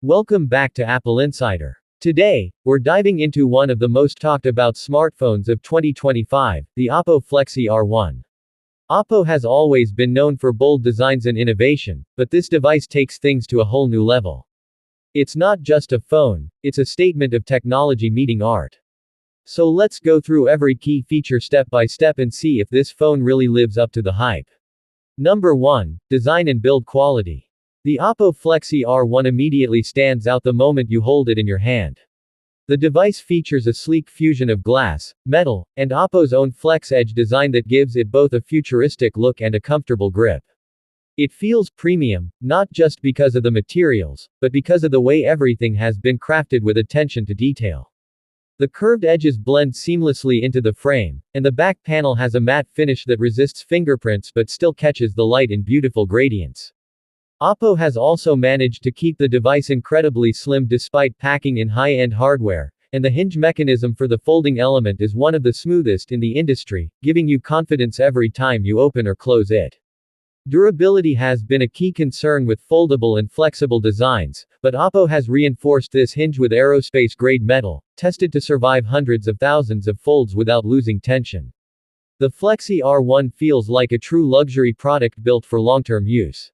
Welcome back to Apple Insider. Today, we're diving into one of the most talked about smartphones of 2025, the Oppo Flexy R1. Oppo has always been known for bold designs and innovation, but this device takes things to a whole new level. It's not just a phone, it's a statement of technology meeting art. So let's go through every key feature step by step and see if this phone really lives up to the hype. Number 1. Design and build quality. The Oppo Flexy R1 immediately stands out the moment you hold it in your hand. The device features a sleek fusion of glass, metal, and Oppo's own Flex Edge design that gives it both a futuristic look and a comfortable grip. It feels premium, not just because of the materials, but because of the way everything has been crafted with attention to detail. The curved edges blend seamlessly into the frame, and the back panel has a matte finish that resists fingerprints but still catches the light in beautiful gradients. Oppo has also managed to keep the device incredibly slim despite packing in high-end hardware, and the hinge mechanism for the folding element is one of the smoothest in the industry, giving you confidence every time you open or close it. Durability has been a key concern with foldable and flexible designs, but Oppo has reinforced this hinge with aerospace-grade metal, tested to survive hundreds of thousands of folds without losing tension. The Flexy R1 feels like a true luxury product built for long-term use.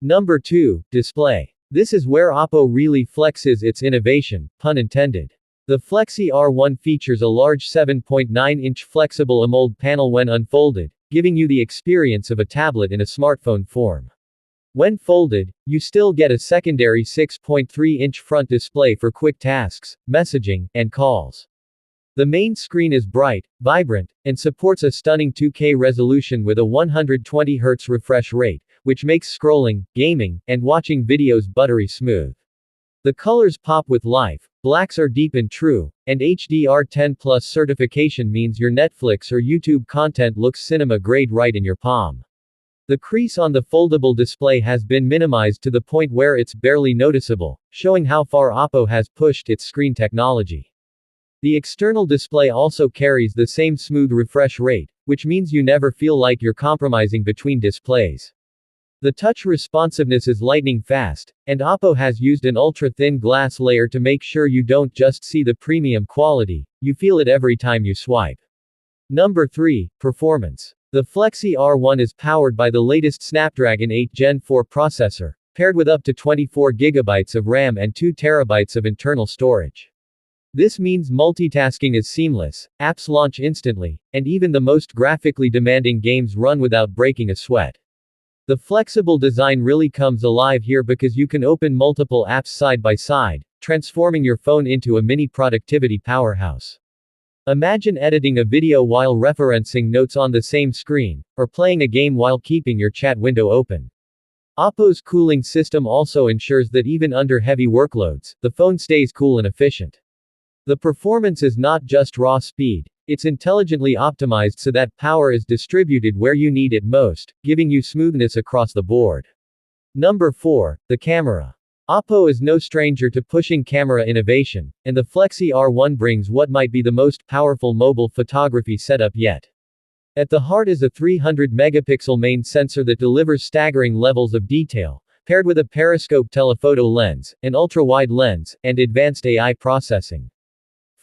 Number 2. Display. This is where Oppo really flexes its innovation, pun intended. The Flexy R1 features a large 7.9-inch flexible AMOLED panel when unfolded, giving you the experience of a tablet in a smartphone form. When folded, you still get a secondary 6.3-inch front display for quick tasks, messaging, and calls. The main screen is bright, vibrant, and supports a stunning 2K resolution with a 120Hz refresh rate, which makes scrolling, gaming, and watching videos buttery smooth. The colors pop with life, blacks are deep and true, and HDR10+ certification means your Netflix or YouTube content looks cinema-grade right in your palm. The crease on the foldable display has been minimized to the point where it's barely noticeable, showing how far Oppo has pushed its screen technology. The external display also carries the same smooth refresh rate, which means you never feel like you're compromising between displays. The touch responsiveness is lightning fast, and Oppo has used an ultra-thin glass layer to make sure you don't just see the premium quality, you feel it every time you swipe. Number 3. Performance. The Flexy R1 is powered by the latest Snapdragon 8 Gen 4 processor, paired with up to 24 GB of RAM and 2 TB of internal storage. This means multitasking is seamless, apps launch instantly, and even the most graphically demanding games run without breaking a sweat. The flexible design really comes alive here because you can open multiple apps side by side, transforming your phone into a mini productivity powerhouse. Imagine editing a video while referencing notes on the same screen, or playing a game while keeping your chat window open. Oppo's cooling system also ensures that even under heavy workloads, the phone stays cool and efficient. The performance is not just raw speed. It's intelligently optimized so that power is distributed where you need it most, giving you smoothness across the board. Number 4. The camera. Oppo is no stranger to pushing camera innovation, and the Flexy R1 brings what might be the most powerful mobile photography setup yet. At the heart is a 300-megapixel main sensor that delivers staggering levels of detail, paired with a periscope telephoto lens, an ultra-wide lens, and advanced AI processing.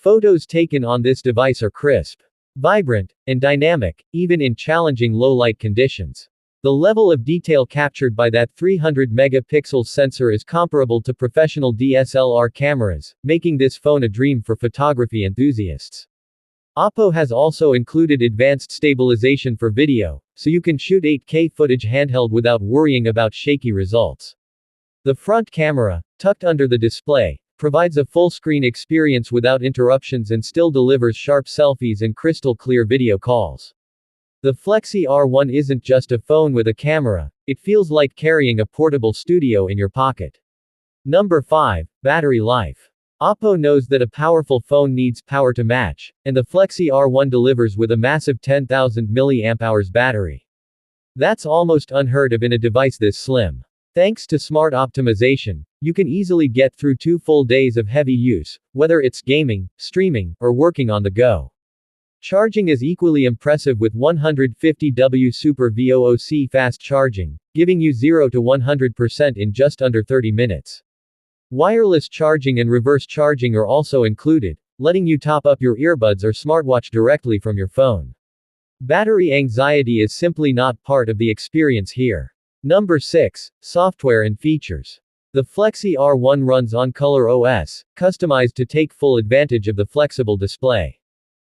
Photos taken on this device are crisp, vibrant, and dynamic, even in challenging low-light conditions. The level of detail captured by that 300-megapixel sensor is comparable to professional DSLR cameras, making this phone a dream for photography enthusiasts. Oppo has also included advanced stabilization for video, so you can shoot 8K footage handheld without worrying about shaky results. The front camera, tucked under the display, provides a full-screen experience without interruptions and still delivers sharp selfies and crystal-clear video calls. The Flexy R1 isn't just a phone with a camera, it feels like carrying a portable studio in your pocket. Number 5. Battery life. Oppo knows that a powerful phone needs power to match, and the Flexy R1 delivers with a massive 10,000 mAh battery. That's almost unheard of in a device this slim. Thanks to smart optimization, you can easily get through 2 full days of heavy use, whether it's gaming, streaming, or working on the go. Charging is equally impressive with 150W Super VOOC fast charging, giving you 0 to 100% in just under 30 minutes. Wireless charging and reverse charging are also included, letting you top up your earbuds or smartwatch directly from your phone. Battery anxiety is simply not part of the experience here. Number 6. Software and features. The Flexi R1 runs on Color OS, customized to take full advantage of the flexible display.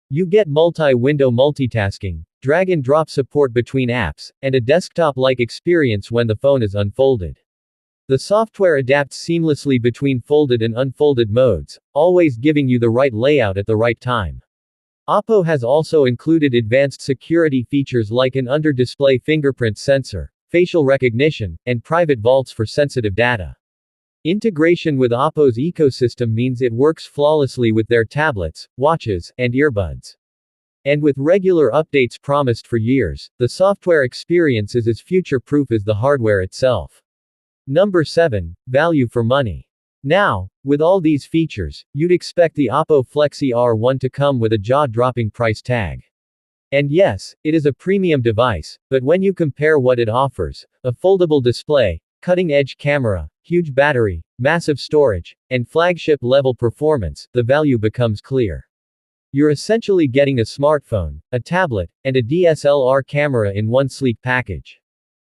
You get multi-window multitasking, drag-and-drop support between apps, and a desktop-like experience when the phone is unfolded. The software adapts seamlessly between folded and unfolded modes, always giving you the right layout at the right time. Oppo has also included advanced security features like an under-display fingerprint sensor, facial recognition, and private vaults for sensitive data. Integration with Oppo's ecosystem means it works flawlessly with their tablets, watches, and earbuds. And with regular updates promised for years, the software experience is as future-proof as the hardware itself. Number 7. Value for money. Now, with all these features, you'd expect the Oppo Flexi R1 to come with a jaw-dropping price tag. And yes, it is a premium device, but when you compare what it offers, a foldable display, cutting-edge camera, huge battery, massive storage, and flagship-level performance, the value becomes clear. You're essentially getting a smartphone, a tablet, and a DSLR camera in one sleek package.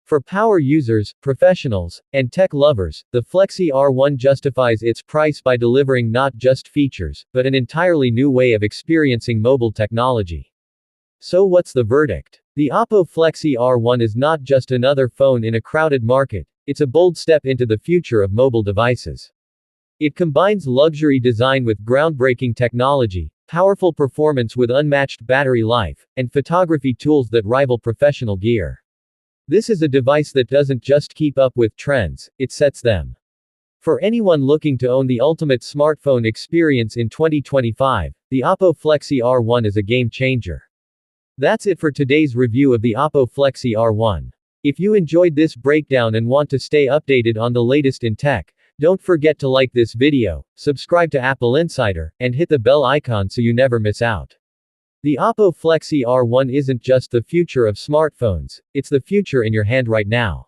For power users, professionals, and tech lovers, the Flexi R1 justifies its price by delivering not just features, but an entirely new way of experiencing mobile technology. So what's the verdict? The Oppo Flexi R1 is not just another phone in a crowded market, it's a bold step into the future of mobile devices. It combines luxury design with groundbreaking technology, powerful performance with unmatched battery life, and photography tools that rival professional gear. This is a device that doesn't just keep up with trends, it sets them. For anyone looking to own the ultimate smartphone experience in 2025, the Oppo Flexi R1 is a game changer. That's it for today's review of the Oppo Flexi R1. If you enjoyed this breakdown and want to stay updated on the latest in tech, don't forget to like this video, subscribe to AppleInsider, and hit the bell icon so you never miss out. The Oppo Flexi R1 isn't just the future of smartphones, it's the future in your hand right now.